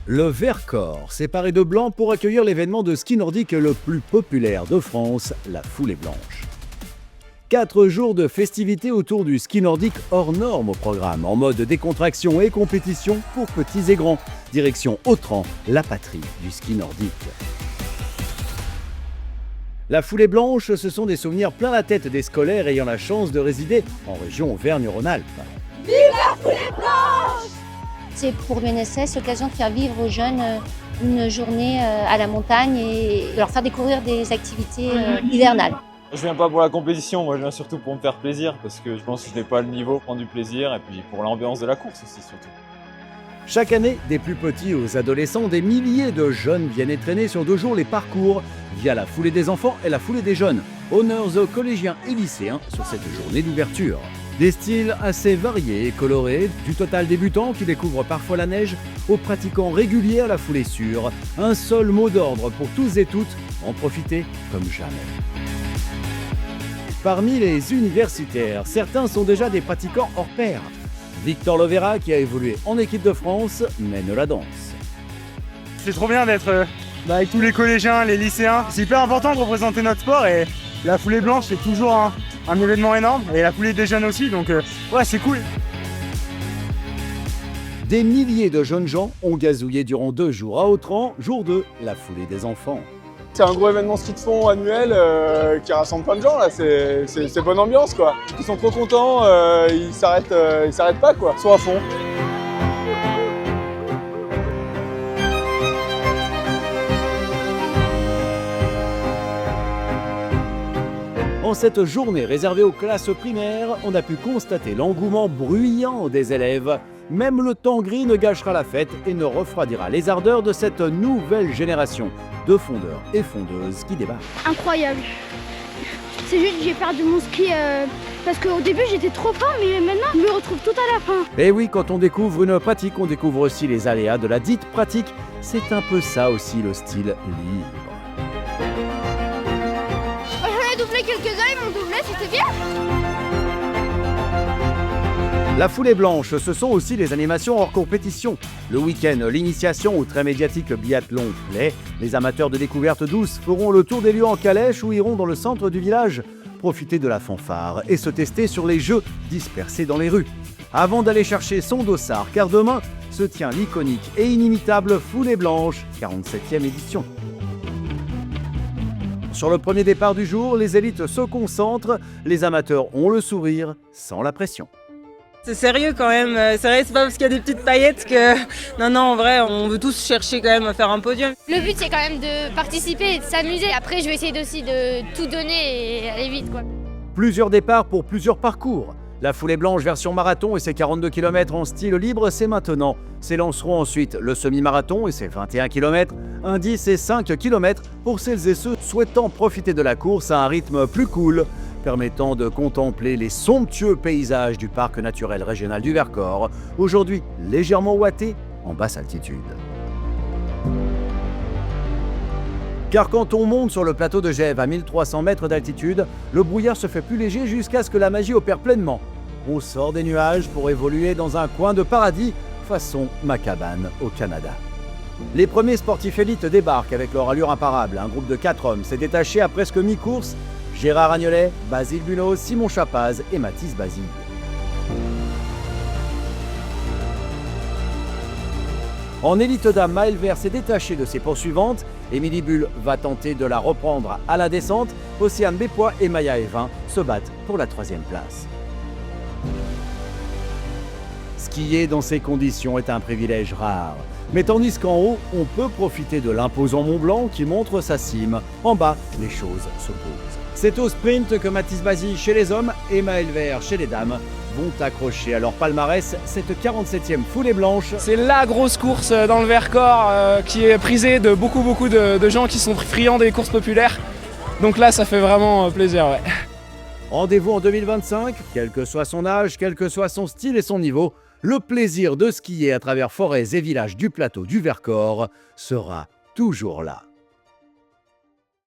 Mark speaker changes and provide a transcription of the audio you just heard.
Speaker 1: Le Vercors s'est paré de blanc pour accueillir l'événement de ski nordique le plus populaire de France, la Foulée Blanche. 4 jours de festivités autour du ski nordique hors norme au programme, en mode décontraction et compétition pour petits et grands. Direction Autran, la patrie du ski nordique. La Foulée Blanche, ce sont des souvenirs plein la tête des scolaires ayant la chance de résider en région Auvergne-Rhône-Alpes.
Speaker 2: Vive la Foulée Blanche!
Speaker 3: C'est pour l'UNSS l'occasion de faire vivre aux jeunes une journée à la montagne et de leur faire découvrir des activités hivernales.
Speaker 4: Je viens pas pour la compétition, moi je viens surtout pour me faire plaisir parce que je pense que je n'ai pas le niveau pour prendre du plaisir et puis pour l'ambiance de la course aussi surtout.
Speaker 1: Chaque année, des plus petits aux adolescents, des milliers de jeunes viennent entraîner sur 2 jours les parcours via la Foulée des enfants et la Foulée des jeunes. Honneurs aux collégiens et lycéens sur cette journée d'ouverture. Des styles assez variés et colorés, du total débutant qui découvre parfois la neige, aux pratiquants réguliers à la foulée sûre. Un seul mot d'ordre pour tous et toutes, en profiter comme jamais. Parmi les universitaires, certains sont déjà des pratiquants hors pair. Victor Lovera, qui a évolué en équipe de France, mène la danse.
Speaker 5: C'est trop bien d'être avec tous les collégiens, les lycéens. C'est hyper important de représenter notre sport et la Foulée Blanche c'est toujours un événement énorme et la Foulée des jeunes aussi, donc ouais c'est cool.
Speaker 1: Des milliers de jeunes gens ont gazouillé durant 2 jours à Autran, jour 2, la Foulée des enfants.
Speaker 6: C'est un gros événement ski de fond annuel qui rassemble plein de gens là, c'est bonne ambiance quoi. Ils sont trop contents, ils s'arrêtent pas quoi, ils sont à fond.
Speaker 1: En cette journée réservée aux classes primaires, on a pu constater l'engouement bruyant des élèves. Même le temps gris ne gâchera la fête et ne refroidira les ardeurs de cette nouvelle génération de fondeurs et fondeuses qui débarquent.
Speaker 2: Incroyable. C'est juste que j'ai perdu mon ski parce qu'au début j'étais trop fort, mais maintenant je me retrouve tout à la fin.
Speaker 1: Et oui, quand on découvre une pratique, on découvre aussi les aléas de la dite pratique. C'est un peu ça aussi le style libre.
Speaker 2: J'en ai doublé quelques-uns, ils m'ont doublé, c'était bien.
Speaker 1: La Foulée Blanche, ce sont aussi les animations hors compétition. Le week-end, l'initiation au très médiatique biathlon Play. Les amateurs de découverte douce feront le tour des lieux en calèche ou iront dans le centre du village, profiter de la fanfare et se tester sur les jeux dispersés dans les rues. Avant d'aller chercher son dossard, car demain se tient l'iconique et inimitable Foulée Blanche, 47e édition. Sur le premier départ du jour, les élites se concentrent, les amateurs ont le sourire sans la pression.
Speaker 7: C'est sérieux quand même, c'est vrai, c'est pas parce qu'il y a des petites paillettes que... Non, en vrai, on veut tous chercher quand même à faire un podium.
Speaker 8: Le but c'est quand même de participer et de s'amuser. Après je vais essayer aussi de tout donner et aller vite quoi.
Speaker 1: Plusieurs départs pour plusieurs parcours. La Foulée Blanche version marathon et ses 42 km en style libre, c'est maintenant. S'élanceront ensuite le semi-marathon et ses 21 km, un 10 et 5 km pour celles et ceux souhaitant profiter de la course à un rythme plus cool, permettant de contempler les somptueux paysages du parc naturel régional du Vercors, aujourd'hui légèrement ouaté en basse altitude. Car quand on monte sur le plateau de Gève à 1300 mètres d'altitude, le brouillard se fait plus léger jusqu'à ce que la magie opère pleinement. On sort des nuages pour évoluer dans un coin de paradis, façon ma cabane au Canada. Les premiers sportifs élites débarquent avec leur allure imparable. Un groupe de 4 hommes s'est détaché à presque mi-course. Gérard Agnolet, Basile Buneau, Simon Chapaz et Mathis Basile. En élite dame, Maëlle Vert s'est détachée de ses poursuivantes. Émilie Bull va tenter de la reprendre à la descente. Océane Bépois et Maya Evin se battent pour la 3e place. Skier dans ces conditions est un privilège rare. Mais tandis qu'en haut, on peut profiter de l'imposant Mont Blanc qui montre sa cime. En bas, les choses s'opposent. C'est au sprint que Mathis Basile chez les hommes et Maëlle Vert chez les dames vont accrocher à leur palmarès cette 47e Foulée Blanche.
Speaker 5: C'est la grosse course dans le Vercors qui est prisée de beaucoup de gens qui sont friands des courses populaires. Donc là ça fait vraiment plaisir. Ouais.
Speaker 1: Rendez-vous en 2025, quel que soit son âge, quel que soit son style et son niveau, le plaisir de skier à travers forêts et villages du plateau du Vercors sera toujours là.